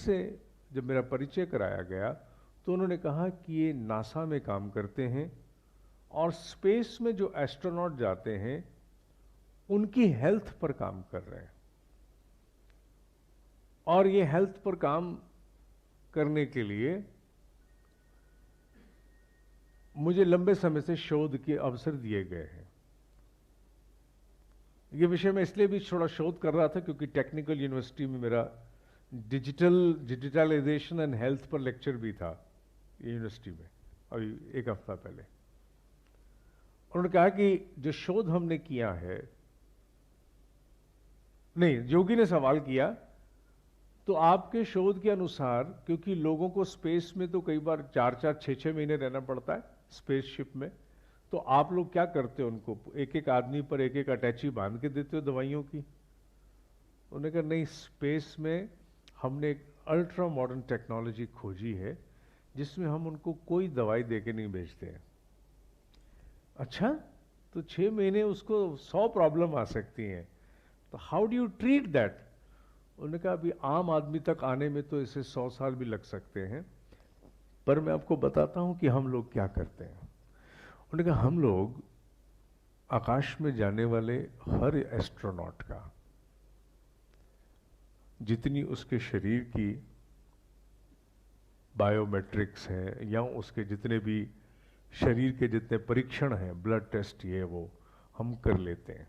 से जब मेरा परिचय कराया गया तो उन्होंने कहा कि ये नासा में काम करते हैं और स्पेस में जो एस्ट्रोनॉट जाते हैं उनकी हेल्थ पर काम कर रहे हैं, और ये हेल्थ पर काम करने के लिए मुझे लंबे समय से शोध के अवसर दिए गए हैं। ये विषय मैं इसलिए भी थोड़ा शोध कर रहा था क्योंकि टेक्निकल यूनिवर्सिटी में मेरा डिजिटलाइजेशन एंड हेल्थ पर लेक्चर भी था यूनिवर्सिटी में अभी एक हफ्ता पहले। उन्होंने कहा कि जो शोध हमने किया है, नहीं, योगी ने सवाल किया तो आपके शोध के अनुसार, क्योंकि लोगों को स्पेस में तो कई बार 4-4, 6-6 महीने रहना पड़ता है स्पेसशिप में, तो आप लोग क्या करते हो, उनको एक एक आदमी पर एक एक अटैची बांध के देते हो दवाइयों की? उन्होंने कहा नहीं, स्पेस में हमने एक अल्ट्रा मॉडर्न टेक्नोलॉजी खोजी है जिसमें हम उनको कोई दवाई दे के नहीं भेजते हैं। अच्छा, तो 6 महीने उसको 100 प्रॉब्लम आ सकती हैं, तो how do you treat that? उन्होंने कहा अभी आम आदमी तक आने में तो इसे 100 साल भी लग सकते हैं, पर मैं आपको बताता हूं कि हम लोग क्या करते हैं। उन्होंने कहा हम लोग आकाश में जाने वाले हर एस्ट्रोनॉट का जितनी उसके शरीर की बायोमेट्रिक्स हैं या उसके जितने भी शरीर के जितने परीक्षण हैं, ब्लड टेस्ट ये वो हम कर लेते हैं,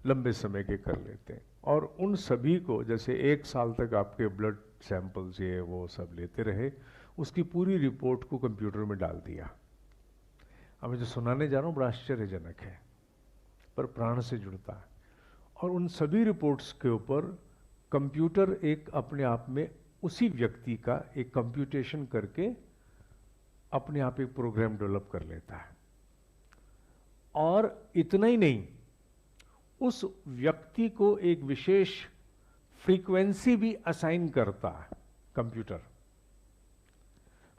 लंबे समय के कर लेते हैं, और उन सभी को जैसे 1 साल तक आपके ब्लड सैंपल्स ये वो सब लेते रहे, उसकी पूरी रिपोर्ट को कंप्यूटर में डाल दिया। अब मैं जो सुनाने जा रहा हूँ बड़ा आश्चर्यजनक है, पर प्राण से जुड़ता है। और उन सभी रिपोर्ट्स के ऊपर कंप्यूटर एक अपने आप में उसी व्यक्ति का एक कंप्यूटेशन करके अपने आप एक प्रोग्राम डेवलप कर लेता है। और इतना ही नहीं, उस व्यक्ति को एक विशेष फ्रीक्वेंसी भी असाइन करता है कंप्यूटर।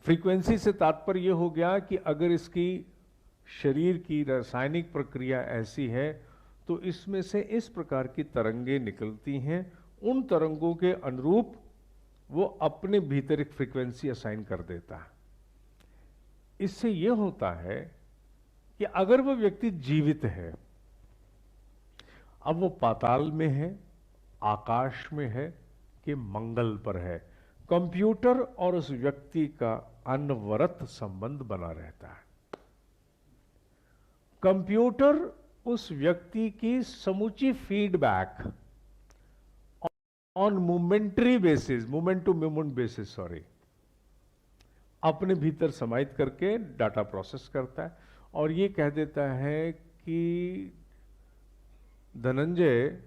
फ्रीक्वेंसी से तात्पर्य यह हो गया कि अगर इसकी शरीर की रासायनिक प्रक्रिया ऐसी है तो इसमें से इस प्रकार की तरंगें निकलती हैं, उन तरंगों के अनुरूप वो अपने भीतर एक फ्रीक्वेंसी असाइन कर देता है। इससे यह होता है कि अगर वो व्यक्ति जीवित है, अब वो पाताल में है, आकाश में है कि मंगल पर है, कंप्यूटर और उस व्यक्ति का अनवरत संबंध बना रहता है। कंप्यूटर उस व्यक्ति की समूची feedback on momentary basis, moment to moment basis, अपने भीतर समाहित करके डाटा प्रोसेस करता है और ये कह देता है कि धनंजय,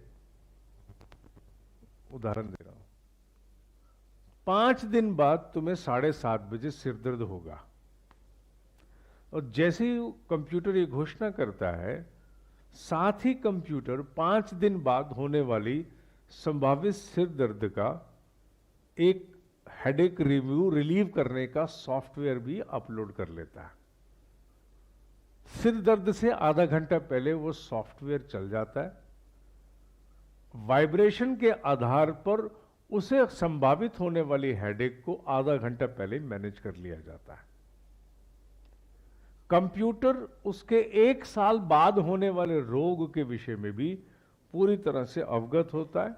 उदाहरण दे रहा हूं, 5 दिन बाद तुम्हें 7:30 बजे सिर दर्द होगा। और जैसे ही कंप्यूटर ये घोषणा करता है, साथ ही कंप्यूटर 5 दिन बाद होने वाली संभावित सिर दर्द का एक हेडेक रिव्यू रिलीव करने का सॉफ्टवेयर भी अपलोड कर लेता है। सिर दर्द से आधा घंटा पहले वो सॉफ्टवेयर चल जाता है, वाइब्रेशन के आधार पर उसे संभावित होने वाली हेडेक को आधा घंटा पहले मैनेज कर लिया जाता है। कंप्यूटर उसके 1 साल बाद होने वाले रोग के विषय में भी पूरी तरह से अवगत होता है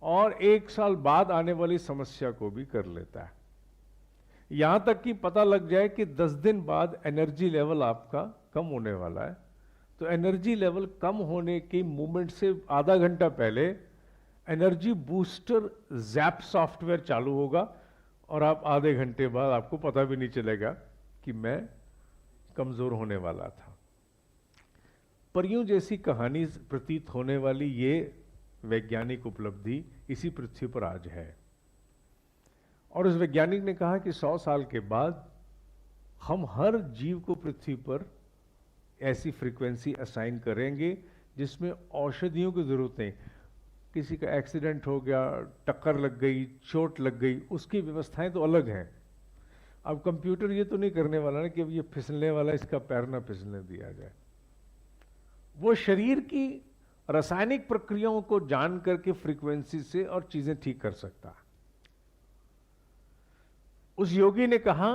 और 1 साल बाद आने वाली समस्या को भी कर लेता है। यहां तक कि पता लग जाए कि 10 दिन बाद एनर्जी लेवल आपका कम होने वाला है, तो एनर्जी लेवल कम होने के मूवमेंट से आधा घंटा पहले एनर्जी बूस्टर जैप सॉफ्टवेयर चालू होगा और आप आधे घंटे बाद आपको पता भी नहीं चलेगा कि मैं कमजोर होने वाला था। परियों जैसी कहानी प्रतीत होने वाली ये वैज्ञानिक उपलब्धि इसी पृथ्वी पर आज है। और उस वैज्ञानिक ने कहा कि 100 साल के बाद हम हर जीव को पृथ्वी पर ऐसी फ्रीक्वेंसी असाइन करेंगे जिसमें औषधियों की जरूरत नहीं, किसी का एक्सीडेंट हो गया, टक्कर लग गई, चोट लग गई, उसकी व्यवस्थाएं तो अलग हैं। अब कंप्यूटर ये तो नहीं करने वाला ना कि अब ये फिसलने वाला, इसका पैर ना फिसलने दिया जाए। वो शरीर की रासायनिक प्रक्रियाओं को जान करके फ्रीक्वेंसी से और चीजें ठीक कर सकता है। उस योगी ने कहा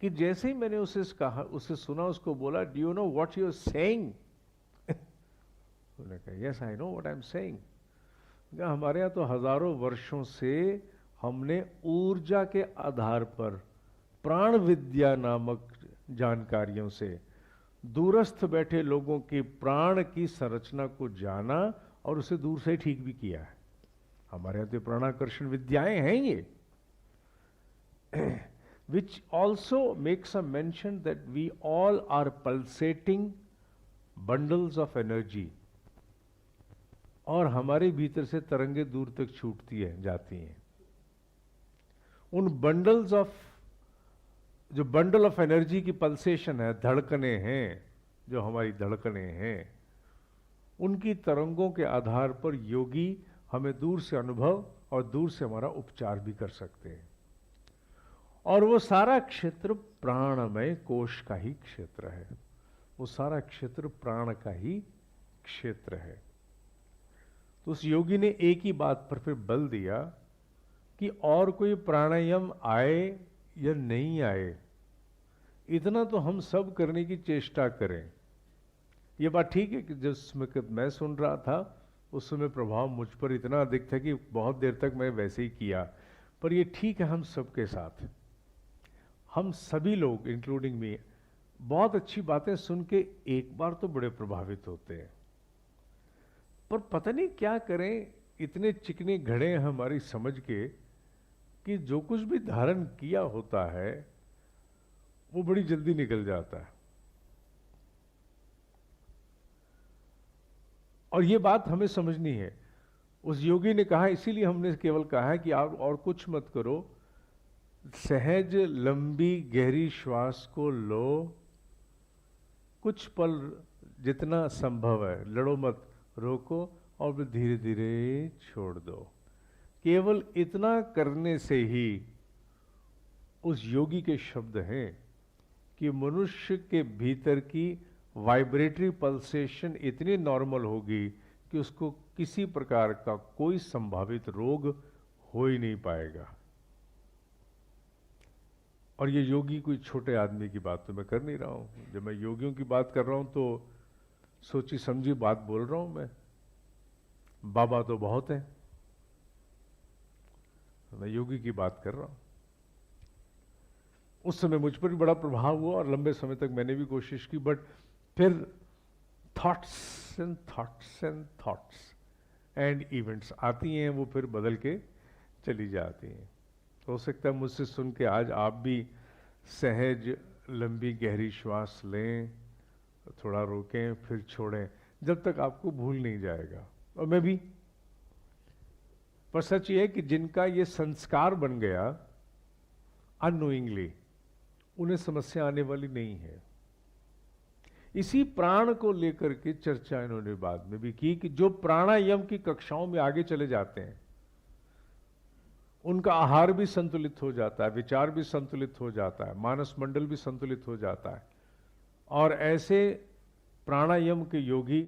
कि जैसे ही मैंने उसे सुना, उसको बोला, do you know what you are saying? उसने कहा, yes I know what I am saying. हमारे यहाँ तो हजारों वर्षों से हमने ऊर्जा के आधार पर प्राण विद्या नामक जानकारियों से दूरस्थ बैठे लोगों के प्राण की संरचना को जाना और उसे दूर से ठीक भी किया है। हमारे यहाँ तो प्राणाकर्षण विद्याएं हैं ये, which also makes a mention that we all are pulsating bundles of energy, और हमारे भीतर से तरंगे दूर तक छूटती है, जाती हैं। उन बंडल्स ऑफ, जो बंडल ऑफ एनर्जी की पल्सेशन है, धड़कने हैं, जो हमारी धड़कने हैं, उनकी तरंगों के आधार पर योगी हमें दूर से अनुभव और दूर से हमारा उपचार भी कर सकते हैं। और वो सारा क्षेत्र प्राणमय कोश का ही क्षेत्र है, वो सारा क्षेत्र प्राण का ही क्षेत्र है। तो उस योगी ने एक ही बात पर फिर बल दिया कि और कोई प्राणायाम आए या नहीं आए, इतना तो हम सब करने की चेष्टा करें। ये बात ठीक है कि जिस समय मैं सुन रहा था उस समय प्रभाव मुझ पर इतना अधिक था कि बहुत देर तक मैं वैसे ही किया, पर ये ठीक है, हम सबके साथ, हम सभी लोग इंक्लूडिंग मी, बहुत अच्छी बातें सुन के एक बार तो बड़े प्रभावित होते हैं, पर पता नहीं क्या करें, इतने चिकने घड़े हैं हमारी समझ के कि जो कुछ भी धारण किया होता है वो बड़ी जल्दी निकल जाता है। और ये बात हमें समझनी है। उस योगी ने कहा, इसीलिए हमने केवल कहा है कि आप और कुछ मत करो, सहज लंबी गहरी श्वास को लो, कुछ पल जितना संभव है, लड़ो मत, रोको और फिर धीरे धीरे छोड़ दो। केवल इतना करने से ही उस योगी के शब्द हैं कि मनुष्य के भीतर की वाइब्रेटरी पल्सेशन इतनी नॉर्मल होगी कि उसको किसी प्रकार का कोई संभावित रोग हो ही नहीं पाएगा। और ये योगी कोई छोटे आदमी की बात तो मैं कर नहीं रहा हूं। जब मैं योगियों की बात कर रहा हूं तो सोची समझी बात बोल रहा हूं मैं। बाबा तो बहुत हैं, मैं योगी की बात कर रहा हूं। उस समय मुझ पर भी बड़ा प्रभाव हुआ और लंबे समय तक मैंने भी कोशिश की, बट फिर thoughts and thoughts and thoughts and events आती हैं, वो फिर बदल के चली जाती हैं। हो सकता है मुझसे सुन के आज आप भी सहज लंबी गहरी श्वास लें, थोड़ा रोकें, फिर छोड़ें, जब तक आपको भूल नहीं जाएगा। और मैं भी, पर सच ये है कि जिनका ये संस्कार बन गया अननोइंगली, उन्हें समस्या आने वाली नहीं है। इसी प्राण को लेकर के चर्चा इन्होंने बाद में भी की कि जो प्राणायाम की कक्षाओं में आगे चले जाते हैं उनका आहार भी संतुलित हो जाता है, विचार भी संतुलित हो जाता है, मानस मंडल भी संतुलित हो जाता है। और ऐसे प्राणायाम के योगी